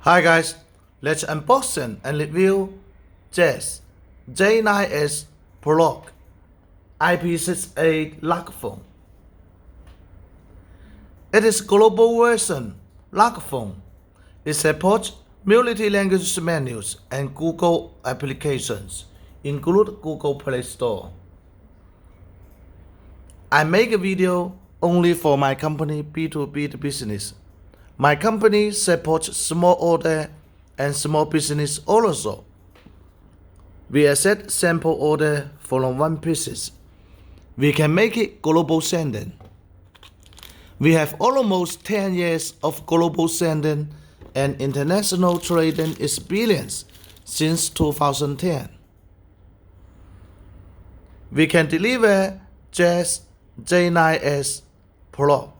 Hi guys, let's unboxing and review JESY J9s Pro IP68 lock phone. It is global version lock phone. It supports multi-language menus and Google applications, include Google Play Store. I make a video only for my company B2B business. My company supports small order and small business also. We accept sample order from 1 pieces. We can make it global sending. We have almost 10 years of global sending and international trading experience since 2010. We can deliver JESY J9s Pro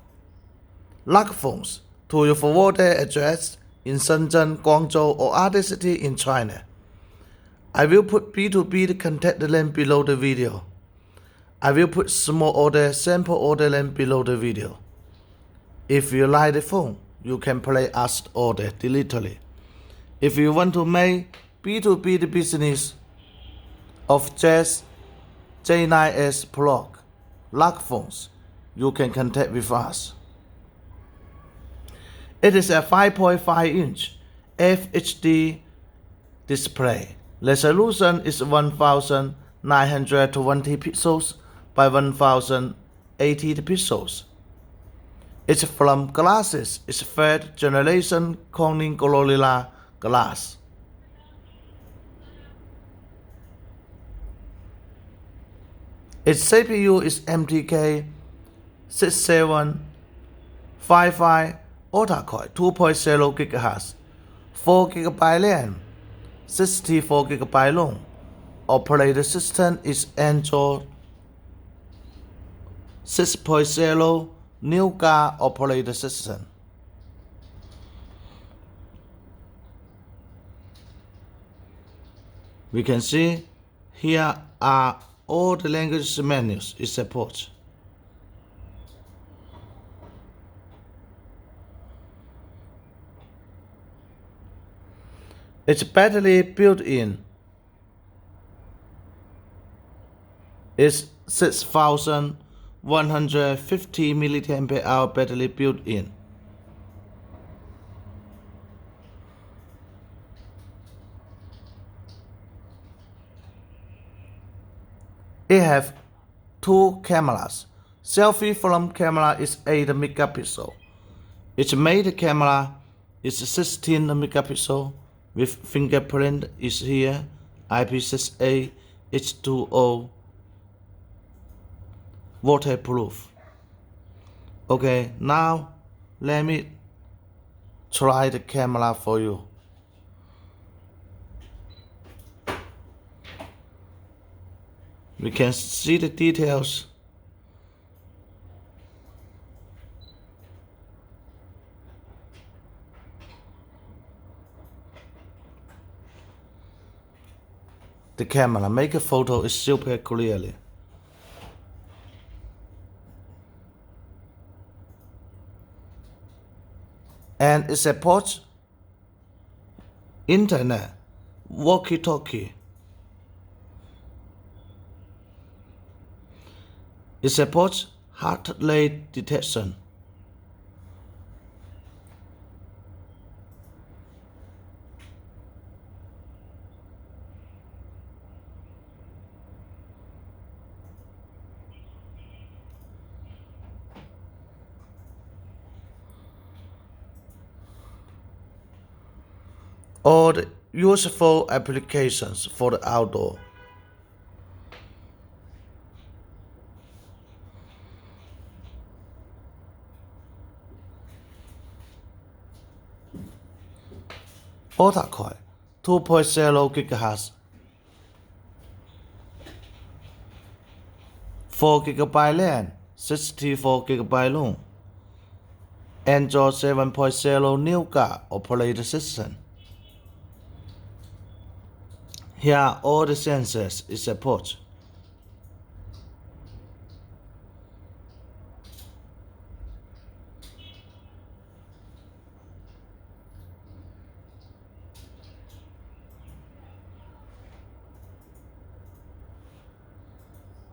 lock phones to your forwarder address in Shenzhen, Guangzhou or other city in China. I will put B2B contact link below the video. I will put small order sample order link below the video. If you like the phone, you can place asked order directly. If you want to make B2B business of JESY J9s Pro lock phones, you can contact with us. It is a 5.5-inch FHD display. Resolution is 1920 pixels by 1080 pixels. It's from glasses. It's third generation Corning Gorilla glass. Its CPU is MTK 6755 Octa Core 2.0 GHz, 4 GB RAM, 64 GB ROM. Operating system is Android 6.0 Nougat operating system. We can see here are all the language menus it supports. Its battery built-in is 6150 mAh battery built-in. It have two cameras. Selfie film camera is 8 megapixel. Its main camera is 16 megapixel with fingerprint is here, IP68 H2O waterproof. Okay, now let me try the camera for you. We can see the details. The camera make a photo is super clearly. And it supports internet, walkie-talkie. It supports heart rate detection. All the useful applications for the outdoor. Octa Core 2.0 GHz, 4 GB RAM, 64 GB ROM, Android 7.0 Nougat operating system. Here are all the sensors it supports.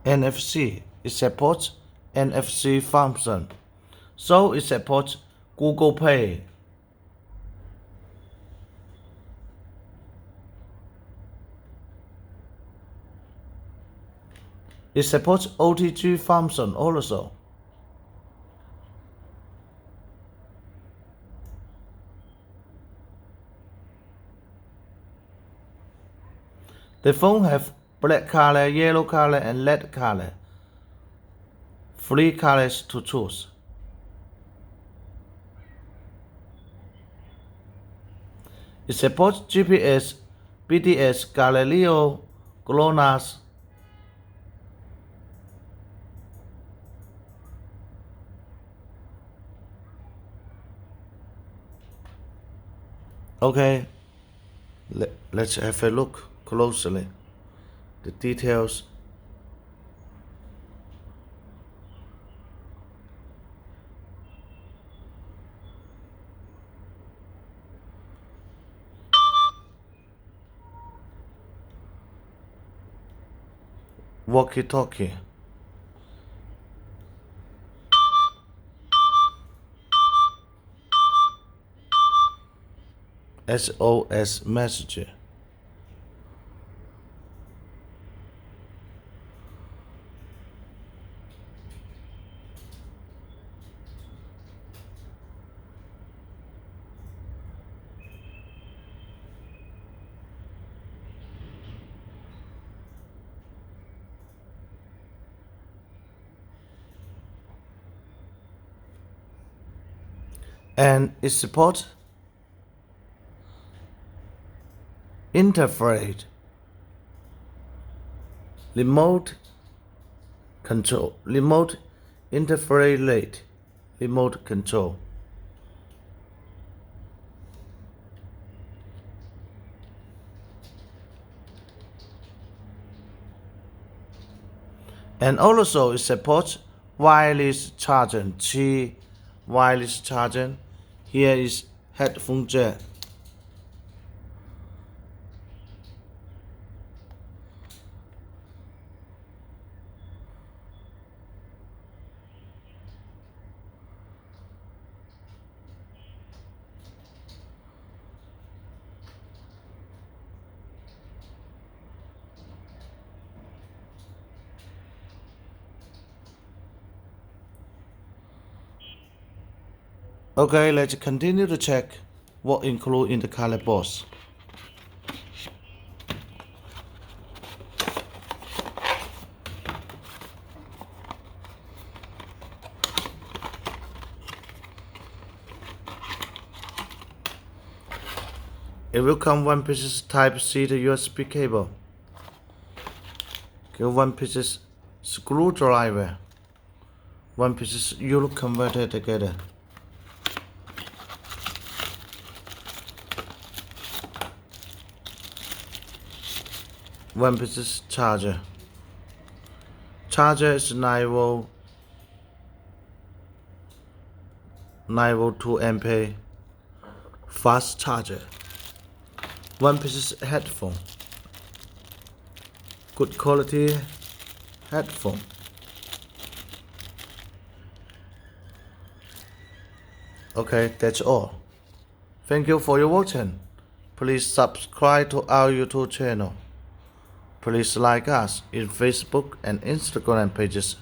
NFC. It supports NFC function, so it supports Google Pay. It supports OTG function also. The phone have black color, yellow color, and red color. 3 colors to choose. It supports GPS, BTS, Galileo, GLONASS. Okay, let's have a look closely. The details. Walkie-talkie. SOS message. And it supports interface, remote control, remote interface, remote control. And also it supports wireless charging. Wireless charging. Here is headphone jack. Okay, let's continue to check what included in the color box. It will come 1 piece Type-C to USB cable. Okay, 1 piece screwdriver. 1 piece Euro converter together. One piece charger. Charger is 9V, 2 ampere. Fast charger. 1 piece headphone. Good quality headphone. Okay, that's all. Thank you for your watching. Please subscribe to our YouTube channel. Please like us in Facebook and Instagram pages.